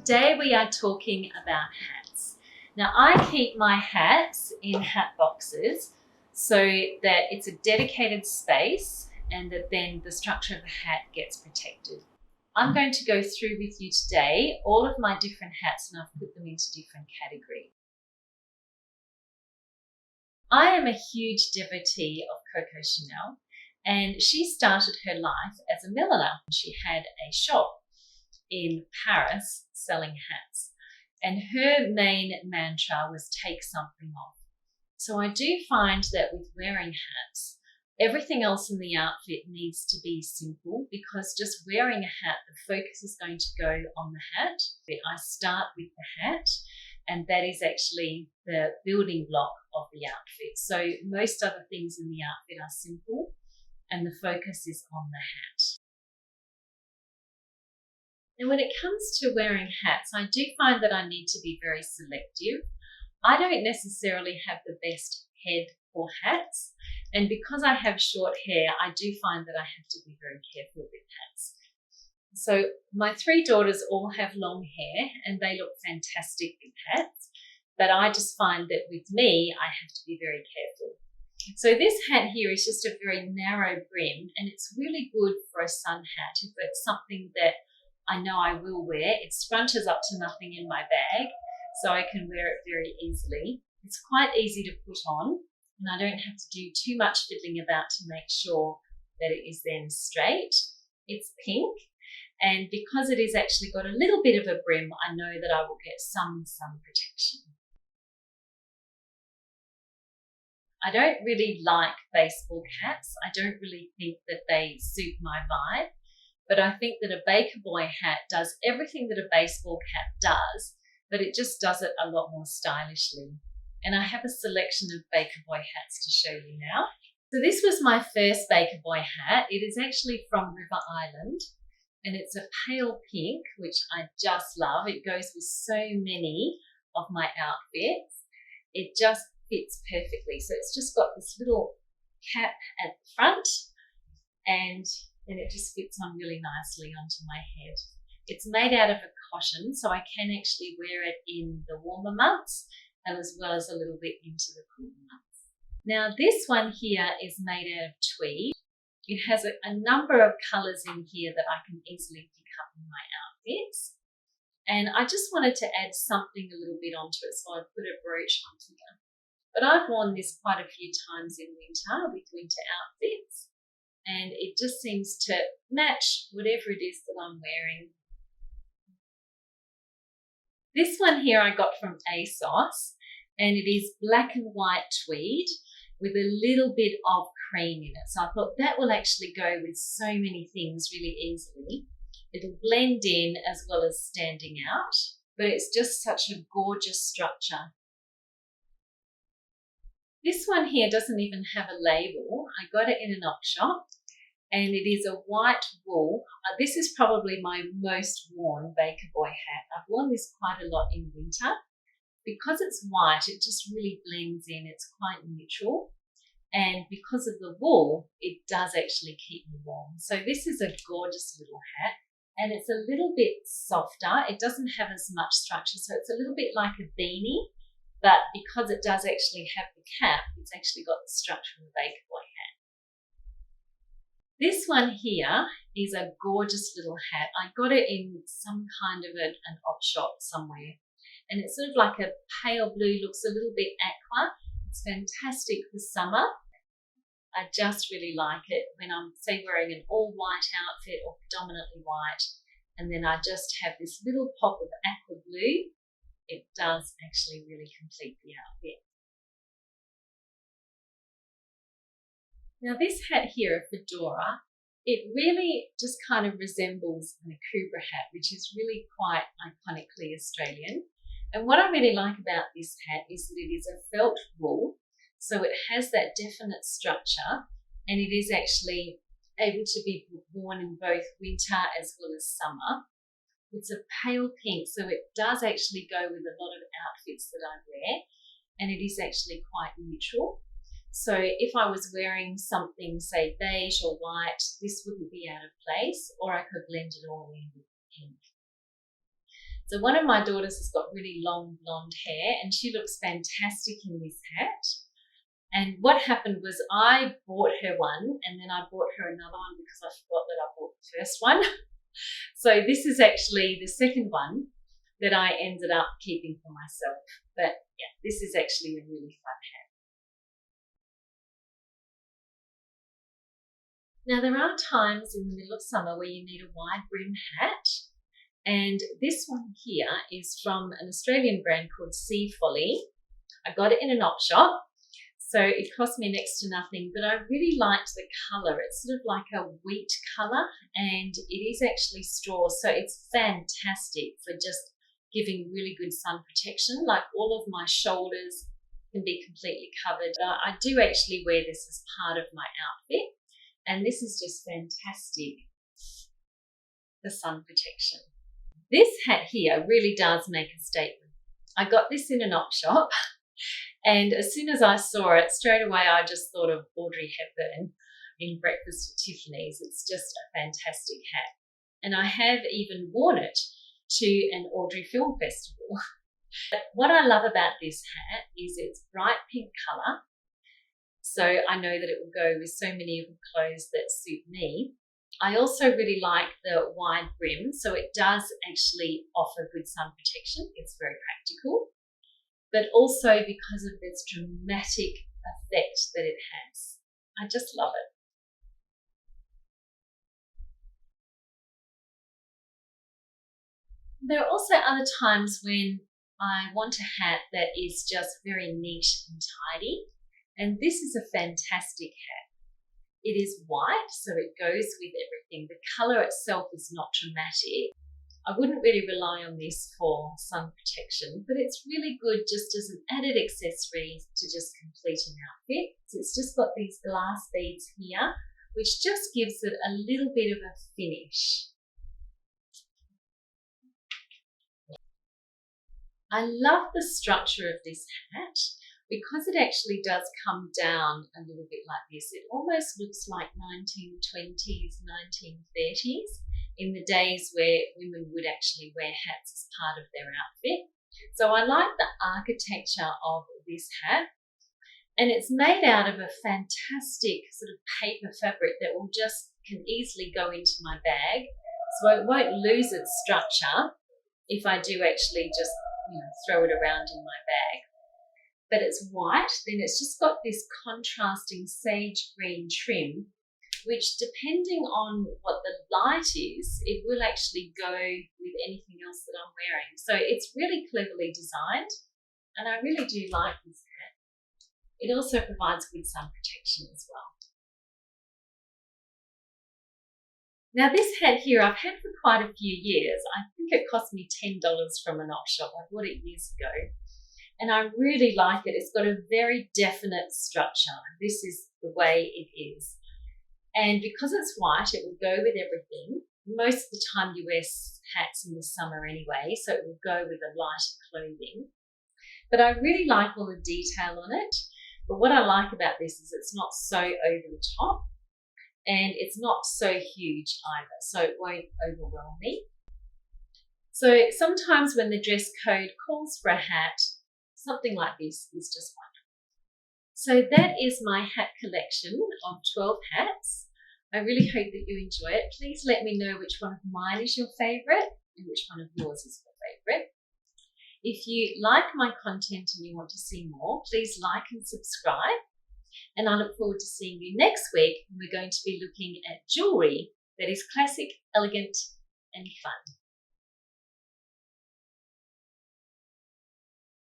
Today we are talking about hats. Now I keep my hats in hat boxes so that it's a dedicated space and that then the structure of the hat gets protected. I'm going to go through with you today all of my different hats, and I've put them into different categories. I am a huge devotee of Coco Chanel, and she started her life as a milliner. She had a shop in Paris selling hats, and her main mantra was take something off. So I do find that with wearing hats, everything else in the outfit needs to be simple, because just wearing a hat, the focus is going to go on the hat. I start with the hat, and that is actually the building block of the outfit. So most other things in the outfit are simple and the focus is on the hat. And when it comes to wearing hats, I do find that I need to be very selective. I don't necessarily have the best head for hats, and because I have short hair, I do find that I have to be very careful with hats. So my three daughters all have long hair and they look fantastic with hats, but I just find that with me, I have to be very careful. So this hat here is just a very narrow brim, and it's really good for a sun hat if it's something that I know I will wear. It scrunches up to nothing in my bag, so I can wear it very easily. It's quite easy to put on, and I don't have to do too much fiddling about to make sure that it is then straight. It's pink, and because it is actually got a little bit of a brim, I know that I will get some sun protection. I don't really like baseball hats. I don't really think that they suit my vibe, but I think that a Baker Boy hat does everything that a baseball cap does, but it just does it a lot more stylishly. And I have a selection of Baker Boy hats to show you now. So this was my first Baker Boy hat. It is actually from River Island, and it's a pale pink, which I just love. It goes with so many of my outfits. It just fits perfectly. So it's just got this little cap at the front, and then it just fits on really nicely onto my head. It's made out of a cotton, so I can actually wear it in the warmer months and as well as a little bit into the cooler months. Now this one here is made out of tweed. It has a number of colours in here that I can easily pick up in my outfits. And I just wanted to add something a little bit onto it, so I put a brooch onto it. But I've worn this quite a few times in winter with winter outfits, and it just seems to match whatever it is that I'm wearing. This one here I got from ASOS, and it is black and white tweed with a little bit of cream in it. So I thought that will actually go with so many things really easily. It'll blend in as well as standing out, but it's just such a gorgeous structure. This one here doesn't even have a label. I got it in an op shop, and it is a white wool. This is probably my most worn Baker Boy hat. I've worn this quite a lot in winter. Because it's white, it just really blends in. It's quite neutral. And because of the wool, it does actually keep me warm. So this is a gorgeous little hat, and it's a little bit softer. It doesn't have as much structure, so it's a little bit like a beanie. But because it does actually have the cap, it's actually got the structure of a Baker Boy hat. This one here is a gorgeous little hat. I got it in some kind of an op shop somewhere. And it's sort of like a pale blue, looks a little bit aqua. It's fantastic for summer. I just really like it when I'm, say, wearing an all white outfit or predominantly white, and then I just have this little pop of aqua blue. It does actually really complete the outfit. Now this hat here, a fedora, it really just kind of resembles an Akubra hat, which is really quite iconically Australian. And what I really like about this hat is that it is a felt wool, so it has that definite structure, and it is actually able to be worn in both winter as well as summer. It's a pale pink, so it does actually go with a lot of outfits that I wear, and it is actually quite neutral. So if I was wearing something, say, beige or white, this wouldn't be out of place, or I could blend it all in with pink. So one of my daughters has got really long blonde hair and she looks fantastic in this hat. And what happened was I bought her one and then I bought her another one because I forgot that I bought the first one. So this is actually the second one that I ended up keeping for myself. But yeah, this is actually a really fun hat. Now there are times in the middle of summer where you need a wide brim hat. And this one here is from an Australian brand called Sea Folly. I got it in an op shop. So it cost me next to nothing, but I really liked the colour. It's sort of like a wheat colour and it is actually straw. So it's fantastic for just giving really good sun protection. Like all of my shoulders can be completely covered. I do actually wear this as part of my outfit and this is just fantastic for sun protection. This hat here really does make a statement. I got this in an op shop. And as soon as I saw it, straight away I just thought of Audrey Hepburn in Breakfast at Tiffany's. It's just a fantastic hat. And I have even worn it to an Audrey Film Festival. But what I love about this hat is its bright pink colour. So I know that it will go with so many of the clothes that suit me. I also really like the wide brim. So it does actually offer good sun protection. It's very practical. But also because of this dramatic effect that it has. I just love it. There are also other times when I want a hat that is just very neat and tidy, and this is a fantastic hat. It is white, so it goes with everything. The colour itself is not dramatic. I wouldn't really rely on this for sun protection, but it's really good just as an added accessory to just complete an outfit. So it's just got these glass beads here, which just gives it a little bit of a finish. I love the structure of this hat because it actually does come down a little bit like this. It almost looks like 1920s, 1930s. In the days where women would actually wear hats as part of their outfit. So I like the architecture of this hat. And it's made out of a fantastic sort of paper fabric that can easily go into my bag. So it won't lose its structure if I do actually just throw it around in my bag. But it's white, then it's just got this contrasting sage green trim, which depending on what the light is, it will actually go with anything else that I'm wearing. So it's really cleverly designed and I really do like this hat. It also provides good sun protection as well. Now this hat here I've had for quite a few years. I think it cost me $10 from an op shop. I bought it years ago and I really like it. It's got a very definite structure. This is the way it is. And because it's white, it will go with everything. Most of the time you wear hats in the summer anyway, so it will go with a lighter clothing. But I really like all the detail on it. But what I like about this is it's not so over the top and it's not so huge either, so it won't overwhelm me. So sometimes when the dress code calls for a hat, something like this is just wonderful. So that is my hat collection of 12 hats. I really hope that you enjoy it. Please let me know which one of mine is your favourite and which one of yours is your favourite. If you like my content and you want to see more, please like and subscribe. And I look forward to seeing you next week when we're going to be looking at jewellery that is classic, elegant and fun.